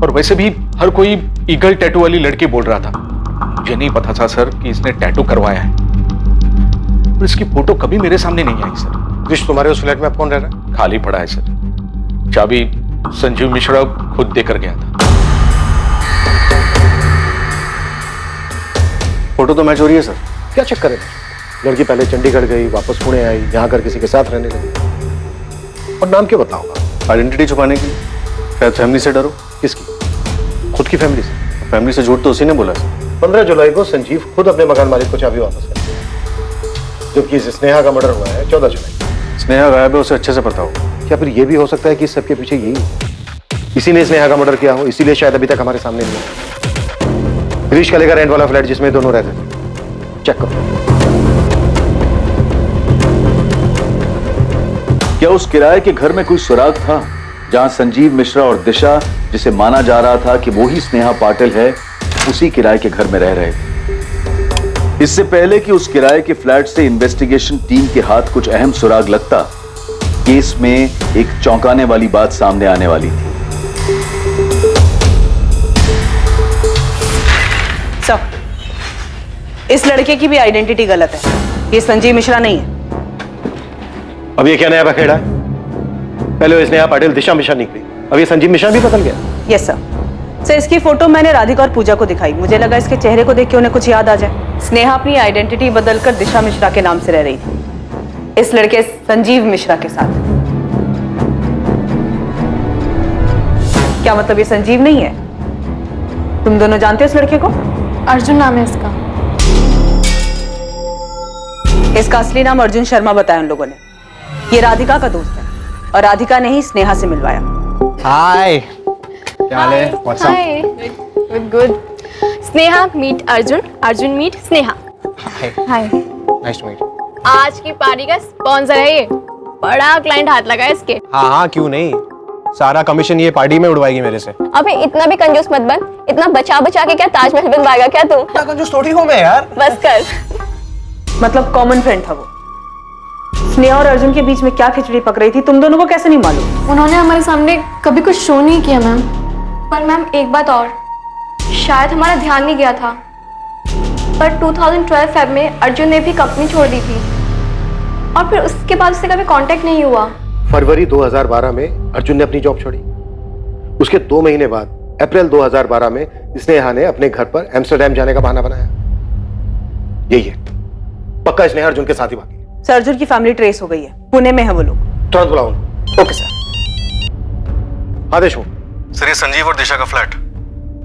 और वैसे भी हर कोई ईगल टैटू वाली लड़की बोल रहा था। मुझे नहीं पता था सर कि इसने टैटू करवाया है, और इसकी फोटो कभी मेरे सामने नहीं आई सर। ग्रीश, तुम्हारे उस फ्लैट में अब कौन रह रहा है? खाली पड़ा है सर, चाबी संजीव मिश्रा खुद देकर गया था। फोटो तो मैच हो रही है सर, क्या चक्कर है? लड़की पहले चंडीगढ़ गई, वापस पुणे आई, यहाँ कर किसी के साथ रहने लगी। और नाम क्यों बताऊंगा? आइडेंटिटी छुपाने की? शायद फैमिली से डरो। किसकी? खुद की फैमिली से। फैमिली से झूठ तो उसी ने बोला सर। 15 जुलाई को संजीव खुद अपने मकान मालिक को चाबी वापस कर दिया, जबकि स्नेहा का मर्डर हुआ है 14 जुलाई। स्नेहा गायब है, उसे अच्छे से पता हो। क्या फिर ये भी हो सकता है कि इस सबके पीछे यही हो, इसी ने स्नेहा का मर्डर किया हो, इसीलिए शायद अभी तक हमारे सामने नहीं है। ग्रीश का रेंट वाला फ्लैट जिसमें दोनों रहते थे, चेक करो। क्या उस किराए के घर में कोई सुराग था जहां संजीव मिश्रा और दिशा, जिसे माना जा रहा था कि वो ही स्नेहा पाटिल है, उसी किराए के घर में रह रहे थे? इससे पहले कि उस किराए के फ्लैट से इन्वेस्टिगेशन टीम के हाथ कुछ अहम सुराग लगता, केस में एक चौंकाने वाली बात सामने आने वाली थी। सर, इस लड़के की भी आइडेंटिटी गलत है, ये संजीव मिश्रा नहीं है। अब ये क्या नया बखेड़ा है? पहले वो स्नेहा पाटिल दिशा मिश्रा निकली, अब ये संजीव मिश्रा भी बदल गया। Yes sir. सर, इसकी फोटो मैंने राधिका और पूजा को दिखाई, मुझे लगा इसके चेहरे को देख के उन्हें कुछ याद आ जाए। स्नेहा अपनी आइडेंटिटी बदलकर दिशा मिश्रा के नाम से रह रही थी, इस लड़के संजीव मिश्रा के साथ। क्या मतलब ये संजीव नहीं है? तुम दोनों जानते हो इस लड़के को? अर्जुन नाम है इसका। इसका असली नाम अर्जुन शर्मा बताया उन लोगों ने। ये राधिका का दोस्त है और राधिका ने ही स्नेहा से मिलवाया। हाय, क्या हाल है? What's up? Hi good good. Sneha meet Arjun, Arjun meet Sneha. Hi nice to meet. आज की पार्टी का स्पॉन्सर है ये, बड़ा क्लाइंट हाथ लगा है इसके। हाँ हाँ, क्यों नहीं, सारा कमीशन ये पार्टी में उड़वाएगी मेरे से। अबे इतना भी कंजूस मत बन, इतना बचा बचा के क्या ताजमहल बनवाएगा क्या तू? क्या कंजूस थोड़ी हूँ मैं यार। बस कर। मतलब कॉमन फ्रेंड था वो। स्नेहा और अर्जुन के बीच में क्या खिचड़ी पक रही थी तुम दोनों को कैसे नहीं मालूम? उन्होंने हमारे सामने कभी कुछ शो नहीं किया मैम। पर मैम एक बात और, शायद हमारा ध्यान नहीं गया था, पर 2012 फेब में अर्जुन ने भी कंपनी छोड़ दी थी और फिर उसके बाद उससे कभी कांटेक्ट नहीं हुआ। फरवरी 2012 में अर्जुन ने अपनी जॉब छोड़ी। उसके 2 महीने बाद अप्रैल 2012 में स्नेहा ने अपने घर पर एम्स्टर्डम जाने का बहाना बनाया। यही है, पक्का स्नेहा अर्जुन के साथ ही भागी। सर अर्जुन की फैमिली ट्रेस हो गई है, पुणे में है वो लोग। तुरंत बुलाओ। Okay sir. आदेश हो सर, ये संजीव और दिशा का फ्लैट,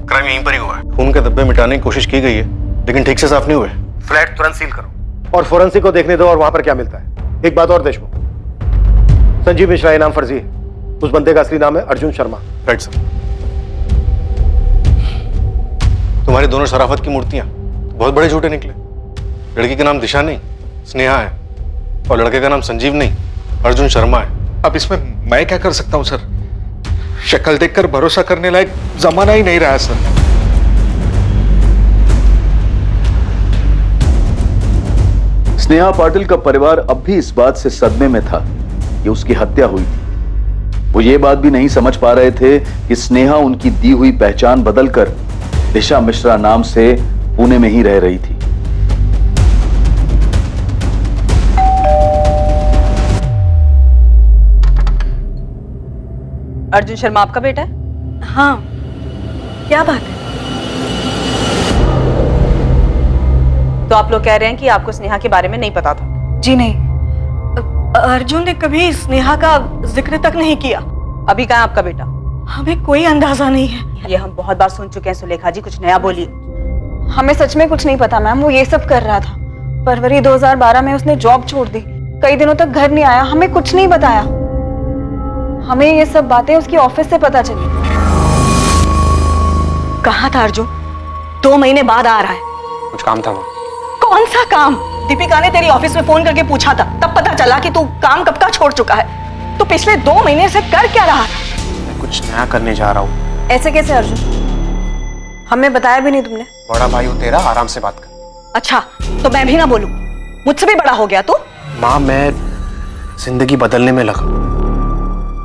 क्राइम यहीं पर ही हुआ है। खून के धब्बे मिटाने की कोशिश की गई है लेकिन ठीक से साफ नहीं हुए। फ्लैट तुरंत सील करो और फोरेंसिक को देखने दो और वहां पर क्या मिलता है। एक बात और देशमुख, संजीव मिश्रा ये नाम फर्जी है, उस बंदे का असली नाम है अर्जुन शर्मा। Right sir. तुम्हारी दोनों शराफत की मूर्तियां बहुत बड़े झूठे निकले। लड़की का नाम दिशा नहीं स्नेहा है और लड़के का नाम संजीव नहीं अर्जुन शर्मा है। अब इसमें मैं क्या कर सकता हूं सर? शक्ल देखकर भरोसा करने लायक जमाना ही नहीं रहा सर। स्नेहा पाटिल का परिवार अब भी इस बात से सदमे में था कि उसकी हत्या हुई थी। वो ये बात भी नहीं समझ पा रहे थे कि स्नेहा उनकी दी हुई पहचान बदलकर दिशा मिश्रा नाम से पुणे में ही रह रही थी। अर्जुन शर्मा आपका बेटा है? हाँ। क्या बात है? तो आप लोग कह रहे हैं कि आपको स्नेहा के बारे में नहीं पता था? जी नहीं, अर्जुन ने कभी स्नेहा का जिक्र तक नहीं किया। अभी कहाँ आपका बेटा? हमें कोई अंदाजा नहीं है। ये हम बहुत बार सुन चुके हैं सुलेखा जी, कुछ नया बोलिए। हमें सच में कुछ नहीं पता मैम, वो ये सब कर रहा था। फरवरी 2012 में उसने जॉब छोड़ दी, कई दिनों तक घर नहीं आया, हमें कुछ नहीं बताया। हमें ये सब बातें उसकी ऑफिस से पता चली। कहाँ था अर्जुन? 2 महीने बाद आ रहा है। कुछ काम था वो। कौन सा काम? दीपिका ने तेरी ऑफिस में फोन करके पूछा था, तब पता चला कि तू काम कब का छोड़ चुका है। तो पिछले 2 महीने से कर क्या रहा था? मैं कुछ नया करने जा रहा हूँ। ऐसे कैसे अर्जुन? हमें बताया भी नहीं तुमने। बड़ा भाई हो तेरा, आराम से बात कर। अच्छा, तो मैं भी ना बोलूं? मुझसे भी बड़ा हो गया तू? माँ, मैं जिंदगी बदलने में लगा,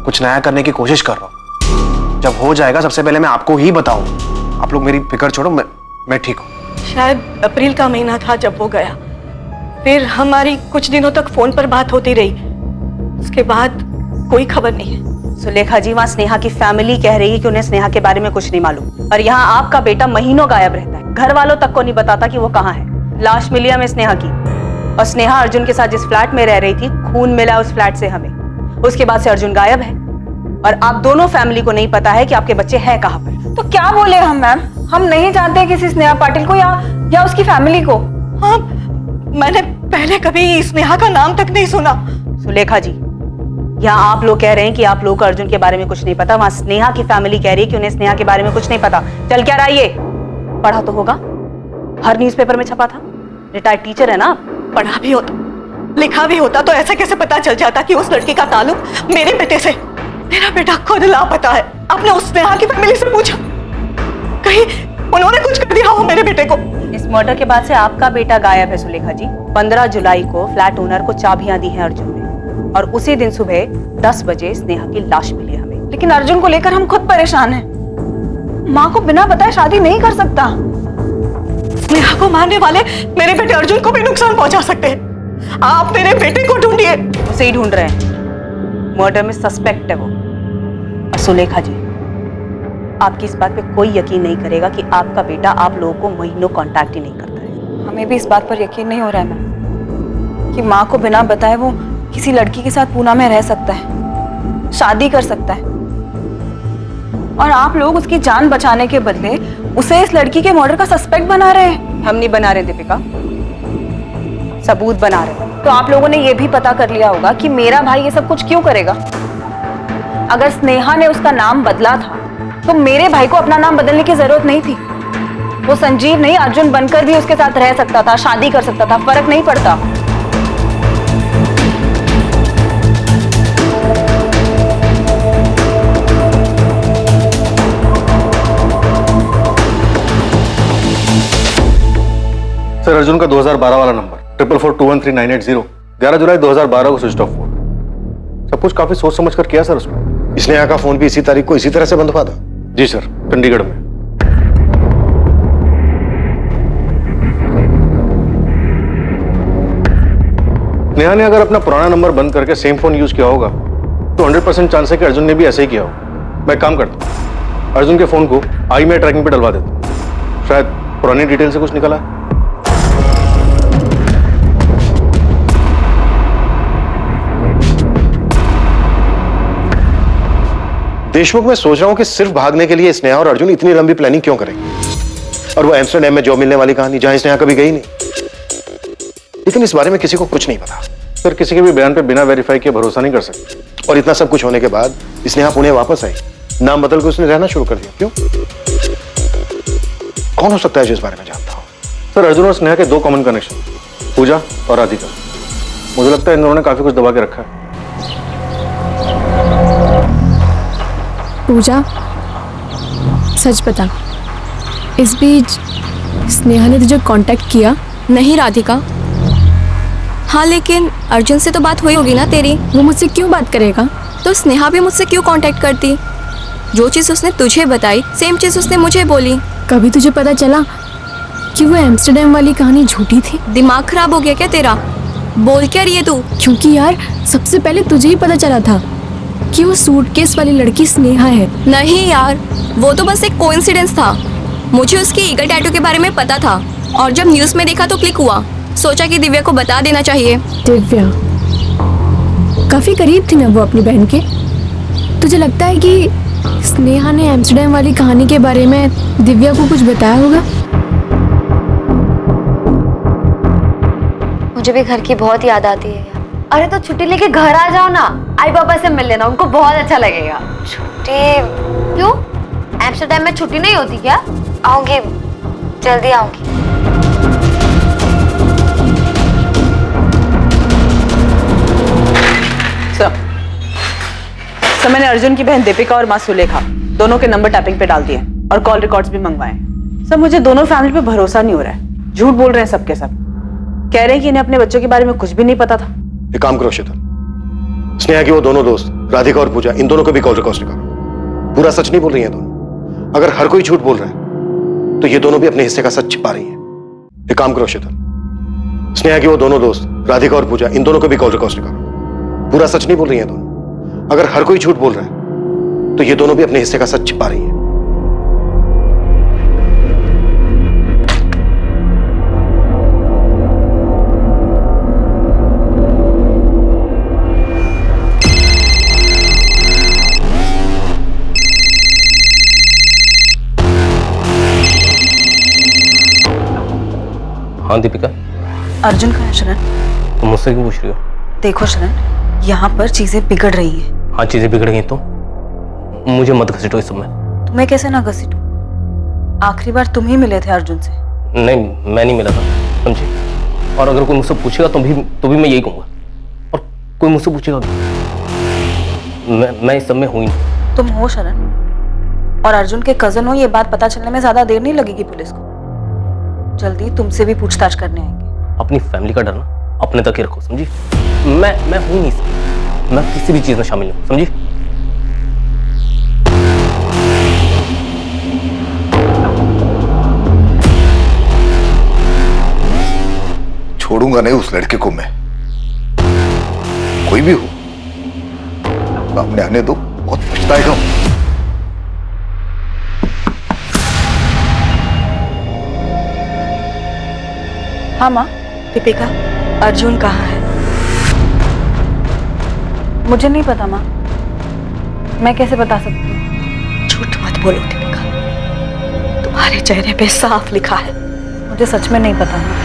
कुछ नया करने की कोशिश कर रहा हूँ। जब हो जाएगा सबसे पहले मैं आपको ही बताऊँ। आप लोग मेरी फिक्र छोड़ो, मैं ठीक हूँ। शायद अप्रैल का महीना था जब वो गया, फिर हमारी कुछ दिनों तक फोन पर बात होती रही, उसके बाद कोई खबर नहीं है। सुलेखा जी, वहाँ स्नेहा की फैमिली कह रही है कि उन्हें स्नेहा के बारे में कुछ नहीं मालूम, और यहाँ आपका बेटा महीनों गायब रहता है, घर वालों तक को नहीं बताता कि वो कहाँ है। लाश मिली हमें स्नेहा की, और स्नेहा अर्जुन के साथ जिस फ्लैट में रह रही थी, खून मिला उस फ्लैट से हमें। उसके बाद से अर्जुन गायब है और आप दोनों फैमिली को नहीं पता है कि आपके बच्चे हैं कहाँ पर। तो क्या बोले हम मैम? हम नहीं जानते किसी स्नेहा पाटिल को या उसकी फैमिली को। हाँ, मैंने पहले कभी स्नेहा का नाम तक नहीं सुना। सुलेखा जी, यहाँ आप लोग कह रहे हैं कि आप लोगों को अर्जुन के बारे में कुछ नहीं पता, वहाँ स्नेहा की फैमिली कह रही है कि उन्हें स्नेहा के बारे में कुछ नहीं पता। चल क्या रहा ये? पढ़ा तो होगा, हर न्यूज़पेपर में छपा था। रिटायर्ड टीचर है ना आप? पढ़ा भी होता, लिखा भी होता तो ऐसा कैसे पता चल जाता कि उस लड़की का ताल्लुक मेरे बेटे से? मेरा बेटा खुद लापता है। आपने उस स्नेहा की फैमिली से पूछा? कहीं उन्होंने कुछ कर दिया हो मेरे बेटे को? इस मर्डर के बाद से आपका बेटा गायब है सुलेखा जी। 15 जुलाई को फ्लैट ओनर को चाबियां दी हैं अर्जुन ने, और उसी दिन सुबह 10 बजे स्नेहा की लाश मिली है हमें। लेकिन अर्जुन को लेकर हम खुद परेशान हैं। माँ को बिना बताए शादी नहीं कर सकता। स्नेहा को मारने वाले मेरे बेटे अर्जुन को भी नुकसान पहुंचा सकते हैं। आप मेरे बेटे को ढूंढिए। उसे ही ढूंढ रहे हैं, मर्डर में सस्पेक्ट है वो। और सुलेखा जी, आपकी इस बात पे कोई यकीन नहीं करेगा कि आपका बेटा आप लोगों को महीनों कांटेक्ट ही नहीं करता है। हमें भी इस बात पर यकीन नहीं हो रहा है मैम कि माँ को बिना बताए वो किसी लड़की के साथ पूना में रह सकता है, शादी कर सकता है, और आप लोग उसकी जान बचाने के बदले उसे इस लड़की के मर्डर का सस्पेक्ट बना रहे हैं। हम नहीं बना रहे दीपिका, सबूत बना रहे हैं। तो आप लोगों ने ये भी पता कर लिया होगा कि मेरा भाई ये सब कुछ क्यों करेगा। अगर स्नेहा ने उसका नाम बदला था तो मेरे भाई को अपना नाम बदलने की जरूरत नहीं थी। वो संजीव नहीं अर्जुन बनकर भी उसके साथ रह सकता था, शादी कर सकता था, फर्क नहीं पड़ता। सर अर्जुन का 2012 वाला नंबर 44421398 11 जुलाई 2012 को स्विच ऑफ हुआ। सब कुछ काफी सोच समझ कर किया सर उसमें। स्नेहा का फोन भी इसी तारीख को इसी तरह से बंद हुआ था? जी सर, चंडीगढ़ में। नेहा ने अगर अपना पुराना नंबर बंद करके सेम फोन यूज किया होगा तो 100% चांस है कि अर्जुन ने भी ऐसे ही किया होगा। मैं एक काम करता हूं, अर्जुन के फोन को आई में ट्रैकिंग पे डलवा देता हूं, शायद पुरानी डिटेल से कुछ निकला है। देशमुख, मैं सोच रहा हूं कि सिर्फ भागने के लिए स्नेहा और अर्जुन इतनी लंबी प्लानिंग क्यों करेंगे? और वो एम्स्टरडैम में जॉब मिलने वाली कहानी जहां स्नेहा कभी गई नहीं। लेकिन इस बारे में किसी को कुछ नहीं पता। सर किसी के भी बयान पे बिना वेरीफाई किए भरोसा नहीं कर सकते। और इतना सब कुछ होने के बाद स्नेहा पुणे वापस आई, नाम बदल के उसने रहना शुरू कर दिया। क्यों? कौन हो सकता है जो इस बारे में जानता हो? सर अर्जुन और स्नेहा के दो कॉमन कनेक्शन, पूजा और राधिका। मुझे लगता है इन दोनों ने काफी कुछ दबा के रखा है। पूजा, सच बता, इस बीच स्नेहा ने तुझे कांटेक्ट किया? नहीं राधिका। हाँ लेकिन अर्जुन से तो बात हुई होगी ना तेरी। वो मुझसे क्यों बात करेगा? तो स्नेहा भी मुझसे क्यों कांटेक्ट करती? जो चीज़ उसने तुझे बताई सेम चीज़ उसने मुझे बोली। कभी तुझे पता चला कि वो एम्स्टरडैम वाली कहानी झूठी थी? दिमाग खराब हो गया क्या तेरा? बोल क्या रही है तू? क्योंकि यार सबसे पहले तुझे ही पता चला था कि वो सूटकेस वाली लड़की स्नेहा है। नहीं यार, वो तो बस एक कोइंसिडेंस था। मुझे उसकी ईगल टैटू के बारे में पता था और जब न्यूज़ में देखा तो क्लिक हुआ। सोचा कि दिव्या को बता देना चाहिए। दिव्या काफी करीब थी ना वो अपनी बहन के। तुझे लगता है कि स्नेहा ने एम्स्टरडैम वाली कहानी के बारे में दिव्या को कुछ बताया होगा? मुझे भी घर की बहुत याद आती है। अरे तो छुट्टी लेके घर आ जाओ ना, आई पापा से मिल लेना, उनको बहुत अच्छा लगेगा। छुट्टी? क्यों? एम्स्टरडैम में छुट्टी नहीं होती क्या? आऊंगी, जल्दी आऊंगी। सर मैंने अर्जुन की बहन दीपिका और माँ सुलेखा दोनों के नंबर टैपिंग पे डाल दिए और कॉल रिकॉर्ड्स भी मंगवाए। सर मुझे दोनों फैमिली पे भरोसा नहीं हो रहा है। झूठ बोल रहे हैं सबके सब। कह रहे हैं कि इन्हें अपने बच्चों के बारे में कुछ भी नहीं पता था। एक काम करो शीतल, स्नेहा की वो दोनों दोस्त राधिका और पूजा, इन दोनों को भी कॉल रिकॉर्ड्स निकालो। पूरा सच नहीं बोल रही हैं दोनों। अगर हर कोई झूठ बोल रहा है तो ये दोनों भी अपने हिस्से का सच छिपा रही हैं। एक काम करो शीतल, स्नेहा की वो दोनों दोस्त राधिका और पूजा, इन दोनों को भी कॉल रिकॉर्ड्स निकालो। पूरा सच नहीं बोल रही हैं दोनों। अगर हर कोई झूठ बोल रहा है तो ये दोनों भी अपने हिस्से का सच छिपा रही हैं। हाँ दीपिका। अर्जुन का है शरण? तुम मुझसे क्यों पूछ रही हो? देखो शरण, यहाँ पर चीजें बिगड़ रही हैं। हाँ चीजें बिगड़ गई तो मुझे मत घसीटो इस समय। तुम्हें कैसे ना घसीटूं? आखिरी बार तुम ही मिले थे अर्जुन से। नहीं मैं नहीं मिला था, समझी। और अगर कोई मुझसे पूछेगा तो भी मैं यही कहूंगा। और कोई मुझसे पूछेगा भी मैं इस सब में हूं ही नहीं। तुम हो शरण, और अर्जुन के कजन हो, ये बात पता चलने में ज्यादा देर नहीं लगेगी पुलिस को। जल्दी तुमसे भी पूछताछ करने आएंगे। अपनी फैमिली का डर ना अपने तक ही रखो, समझी। मैं हूं नहीं सब, मैं किसी भी चीज में शामिल हूं, समझी। छोड़ूंगा नहीं उस लड़के को मैं, कोई भी हो। सामने आने दो, बहुत पछताएगा। हाँ माँ। दीपिका, अर्जुन कहाँ है? मुझे नहीं पता माँ, मैं कैसे बता सकती हूँ? झूठ मत बोलो दीपिका, तुम्हारे चेहरे पे साफ लिखा है। मुझे सच में नहीं पता माँ।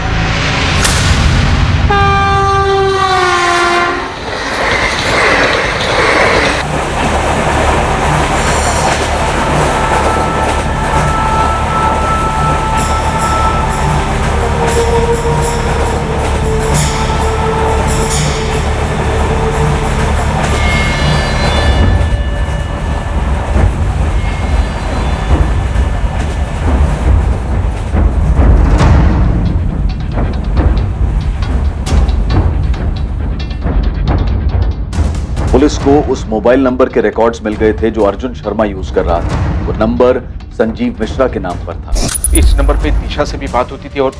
पुलिस को उस मोबाइल नंबर के रिकॉर्ड्स मिल गए थे जो अर्जुन शर्मा यूज कर रहा था। वो नंबर संजीव मिश्रा के नाम पर था। इस नंबर पे दिशा से भी बात होती थी और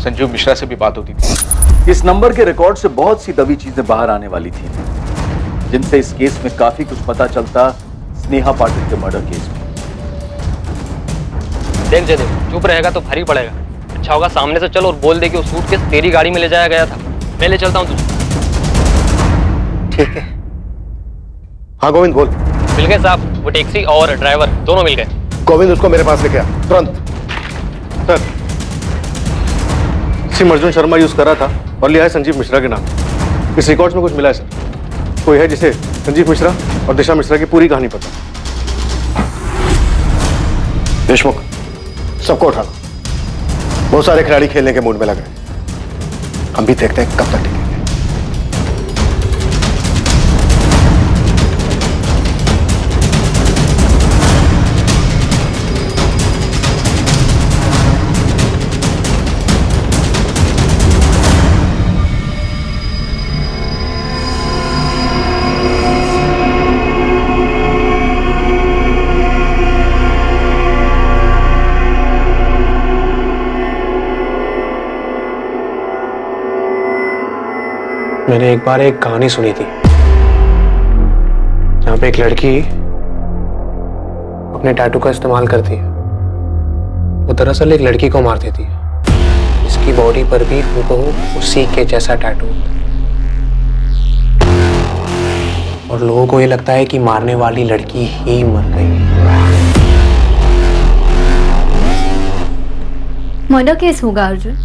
संजीव मिश्रा से भी बात होती थी। इस नंबर के रिकॉर्ड से बहुत सी दबी चीजें बाहर आने वाली थी, जिनसे इस केस में काफी कुछ पता चलता स्नेहा पाटिल के मर्डर केस में। देख जयदेव, चुप रहेगा तो भारी पड़ेगा। अच्छा होगा सामने से चल और बोल दे कि वो सूटकेस तेरी गाड़ी में ले जाया गया था। मैं ले चलता हूँ तुझे। ठीक है। हाँ गोविंद बोल। मिल गए साहब, वो टैक्सी और ड्राइवर दोनों मिल गए। गोविंद उसको मेरे पास लेके आ तुरंत। Sir, SIM Arjun Sharma use कर रहा था और लिया है संजीव मिश्रा के नाम। इस रिकॉर्ड्स में कुछ मिला है सर। कोई है जिसे संजीव मिश्रा और दिशा मिश्रा की पूरी कहानी पता। देशमुख, सबको उठा लो। बहुत सारे खिलाड़ी खेलने के मूड में लग रहे हैं। हम भी देखते हैं कब तक टिकेंगे। मैंने एक बार एक कहानी सुनी थी जहां पे एक लड़की अपने टैटू का इस्तेमाल करती है। वो दरअसल एक लड़की को मार देती है, इसकी बॉडी पर भी हूबहू उसी के जैसा टैटू होता है और लोगों को ये लगता है कि मारने वाली लड़की ही मर गई। मर्डर केस होगा अर्जुन।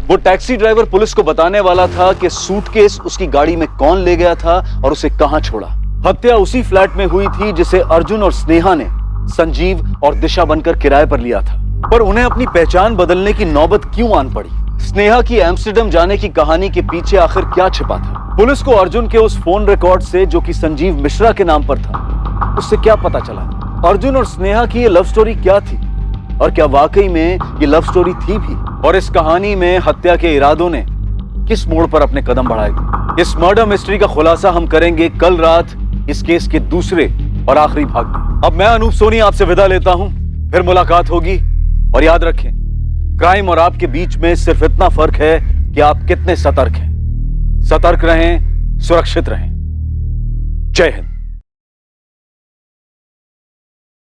वो टैक्सी ड्राइवर पुलिस को बताने वाला था कि सूटकेस उसकी गाड़ी में कौन ले गया था और उसे कहां छोड़ा। हत्या उसी फ्लैट में हुई थी जिसे अर्जुन और स्नेहा ने संजीव और दिशा बनकर किराए पर लिया था। पर उन्हें अपनी पहचान बदलने की नौबत क्यों आन पड़ी? स्नेहा की एम्स्टर्डम जाने की कहानी के पीछे आखिर क्या छिपा था? पुलिस को अर्जुन के उस फोन रिकॉर्ड से, जो कि संजीव मिश्रा के नाम पर था, उससे क्या पता चला? अर्जुन और स्नेहा की ये लव स्टोरी क्या थी और क्या वाकई में ये लव स्टोरी थी भी? और इस कहानी में हत्या के इरादों ने किस मोड़ पर अपने कदम बढ़ाए थे? इस मर्डर मिस्ट्री का खुलासा हम करेंगे कल रात इस केस के दूसरे और आखिरी भाग में। अब मैं अनूप सोनी आपसे विदा लेता हूं, फिर मुलाकात होगी। और याद रखें, क्राइम और आपके बीच में सिर्फ इतना फर्क है कि आप कितने सतर्क हैं। सतर्क रहें, सुरक्षित रहें। जय हिंद।